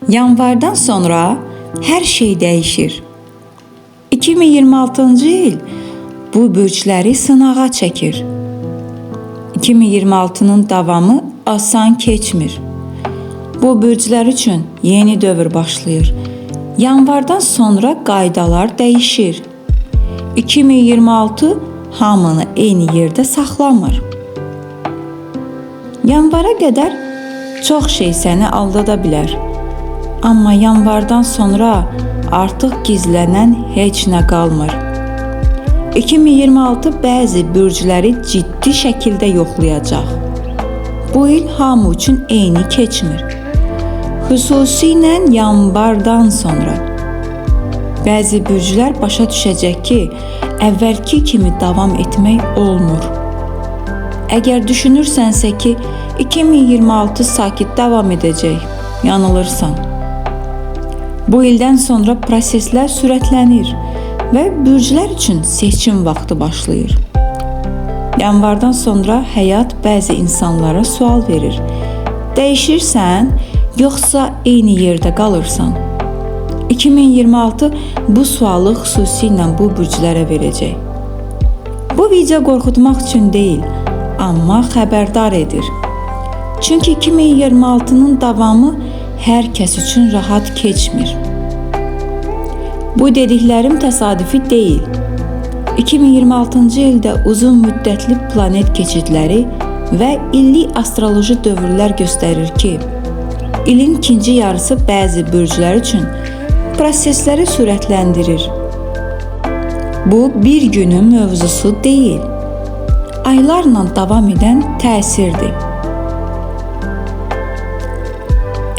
Yanvardan sonra hər şey dəyişir. 2026-cı il bu bürcləri sınağa çəkir. 2026-nın davamı asan keçmir. Bu bürclər üçün yeni dövr başlayır. Yanvardan sonra qaydalar dəyişir. 2026 hamını eyni yerdə saxlamır. Yanvara qədər çox şey səni aldada bilər. Amma yanvardan sonra artıq gizlənən heç nə qalmır. 2026 bəzi bürcləri ciddi şəkildə yoxlayacaq. Bu il hamı üçün eyni keçmir. Xüsusilə yanvardan sonra. Bəzi bürclər başa düşəcək ki, əvvəlki kimi davam etmək olmur. Əgər düşünürsənsə ki, 2026 sakit davam edəcək, yanılırsan. Bu ildən sonra proseslər sürətlənir və bürclər üçün seçim vaxtı başlayır. Yanvardan sonra həyat bəzi insanlara sual verir. Dəyişirsən, yoxsa eyni yerdə qalırsan? 2026 bu sualı xüsusilə bu bürclərə verəcək. Bu video qorxutmaq üçün deyil, amma xəbərdar edir. Çünki 2026-nın davamı hər kəs üçün rahat keçmir. Bu dediklərim təsadüfi deyil. 2026-cı ildə uzun müddətli planet keçidləri və illik astroloji dövrlər göstərir ki, ilin ikinci yarısı bəzi bürclər üçün prosesləri sürətləndirir. Bu bir günün mövzusu deyil, aylarla davam edən təsirdir.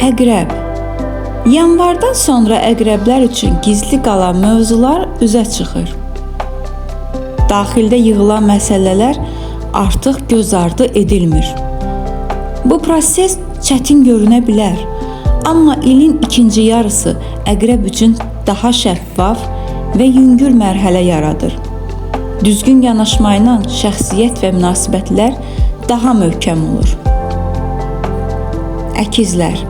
Əqrəb. Yanvardan sonra əqrəblər üçün gizli qalan mövzular üzə çıxır. Daxildə yığılan məsələlər artıq göz ardı edilmir. Bu proses çətin görünə bilər, amma ilin ikinci yarısı əqrəb üçün daha şəffaf və yüngül mərhələ yaradır. Düzgün yanaşmayla şəxsiyyət və münasibətlər daha möhkəm olur. Əkizlər.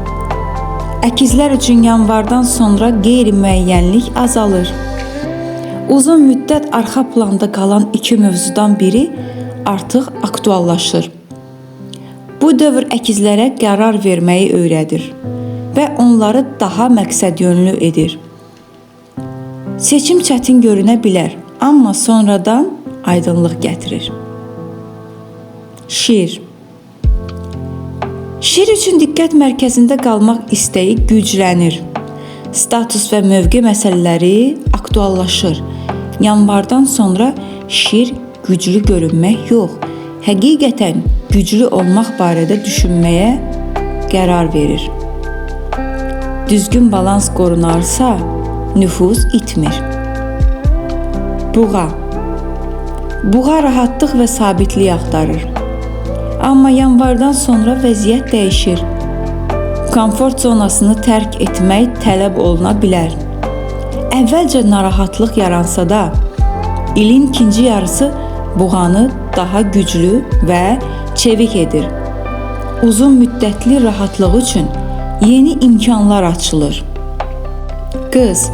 Əkizlər üçün yanvardan sonra qeyri-müəyyənlik azalır. Uzun müddət arxa planda qalan iki mövzudan biri artıq aktuallaşır. Bu dövr əkizlərə qərar verməyi öyrədir və onları daha məqsədyönlü edir. Seçim çətin görünə bilər, amma sonradan aydınlıq gətirir. Şir. Şir üçün diqqət mərkəzində qalmaq istəyi güclənir. Status və mövqe məsələləri aktuallaşır. Yanvardan sonra şir güclü görünmək yox, həqiqətən güclü olmaq barədə düşünməyə qərar verir. Düzgün balans qorunarsa, nüfuz itmir. Buğa. Buğa rahatlıq və sabitlik axtarır. Amma yanvardan sonra vəziyyət dəyişir. Komfort zonasını tərk etmək tələb oluna bilər. Əvvəlcə narahatlıq yaransa da, ilin ikinci yarısı buğanı daha güclü və çevik edir. Uzun müddətli rahatlıq üçün yeni imkanlar açılır. Qız.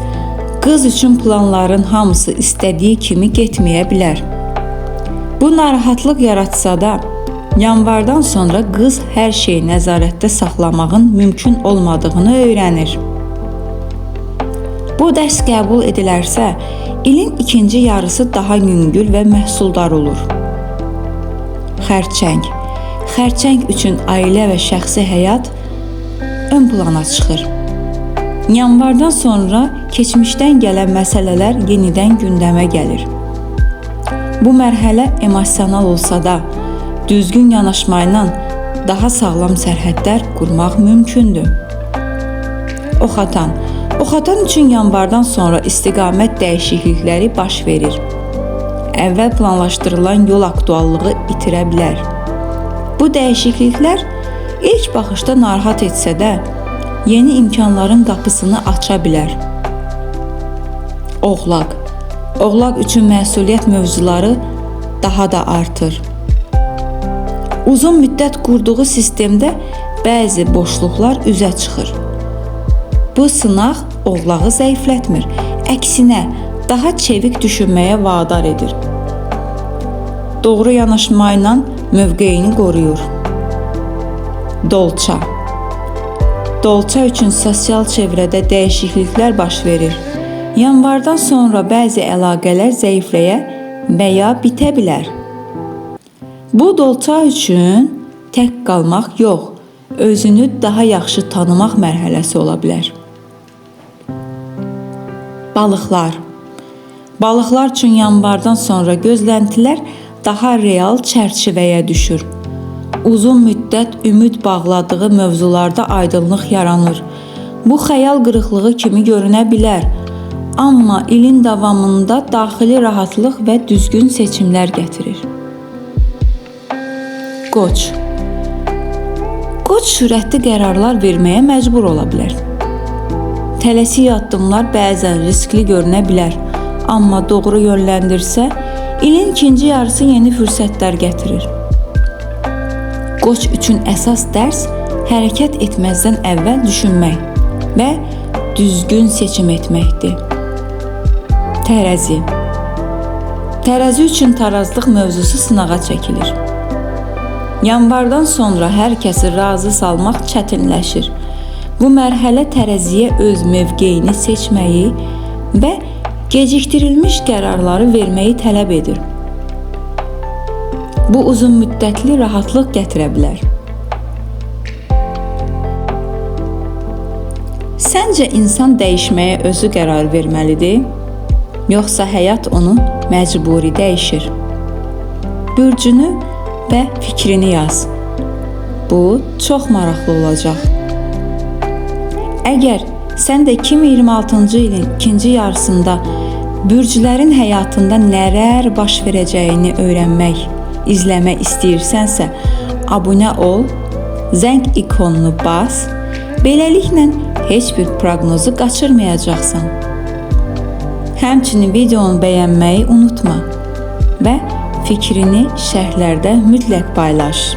Qız üçün planların hamısı istədiyi kimi getməyə bilər. Bu narahatlıq yaratsa da, yanvardan sonra qız hər şeyi nəzarətdə saxlamağın mümkün olmadığını öyrənir. Bu dərs qəbul edilərsə, ilin ikinci yarısı daha yüngül və məhsuldar olur. Xərçəng. Xərçəng üçün ailə və şəxsi həyat ön plana çıxır. Yanvardan sonra keçmişdən gələn məsələlər yenidən gündəmə gəlir. Bu mərhələ emosional olsa da, düzgün yanaşmayla daha sağlam sərhədlər qurmaq mümkündür. Oxatan. Oxatan üçün yanvardan sonra istiqamət dəyişiklikləri baş verir. Əvvəl planlaşdırılan yol aktuallığı itirə bilər. Bu dəyişikliklər ilk baxışda narahat etsə də, yeni imkanların qapısını aça bilər. Oğlaq. Oğlaq üçün məsuliyyət mövzuları daha da artır. Uzun müddət qurduğu sistemdə bəzi boşluqlar üzə çıxır. Bu sınaq oğlağı zəiflətmir, əksinə daha çevik düşünməyə vadar edir. Doğru yanaşmayla mövqeyini qoruyur. Dolça. Dolça üçün sosial çevrədə dəyişikliklər baş verir. Yanvardan sonra bəzi əlaqələr zəifləyə və ya bitə bilər. Bu dolça üçün tək qalmaq yox, özünü daha yaxşı tanımaq mərhələsi ola bilər. Balıqlar. Balıqlar üçün yanvardan sonra gözləntilər daha real çərçivəyə düşür. Uzun müddət ümid bağladığı mövzularda aydınlıq yaranır. Bu xəyal qırıqlığı kimi görünə bilər, amma ilin davamında daxili rahatlıq və düzgün seçimlər gətirir. Qoç. Qoç sürətli qərarlar verməyə məcbur ola bilər. Tələsik addımlar bəzən riskli görünə bilər, amma doğru yönləndirsə, ilin ikinci yarısı yeni fürsətlər gətirir. Qoç üçün əsas dərs hərəkət etməzdən əvvəl düşünmək və düzgün seçim etməkdir. Tərəzi. Tərəzi üçün tarazlıq mövzusu sınağa çəkilir. Yanvardan sonra hər kəsi razı salmaq çətinləşir. Bu mərhələ tərəziyə öz mövqeyini seçməyi və gecikdirilmiş qərarları verməyi tələb edir. Bu uzun müddətli rahatlıq gətirə bilər. Səncə insan dəyişməyə özü qərar verməlidir, yoxsa həyat onu məcburi dəyişir? Bürcünü və fikrini yaz. Bu çox maraqlı olacaq. Əgər sən də 2026-cı ilin ikinci yarısında bürclərin həyatında nələr baş verəcəyini öyrənmək, izləmək istəyirsənsə, abunə ol, zəng ikonunu bas, beləliklə heç bir proqnozu qaçırmayacaqsan. Həmçinin videonu bəyənməyi unutma və fikrini şərhlərdə mütləq paylaş.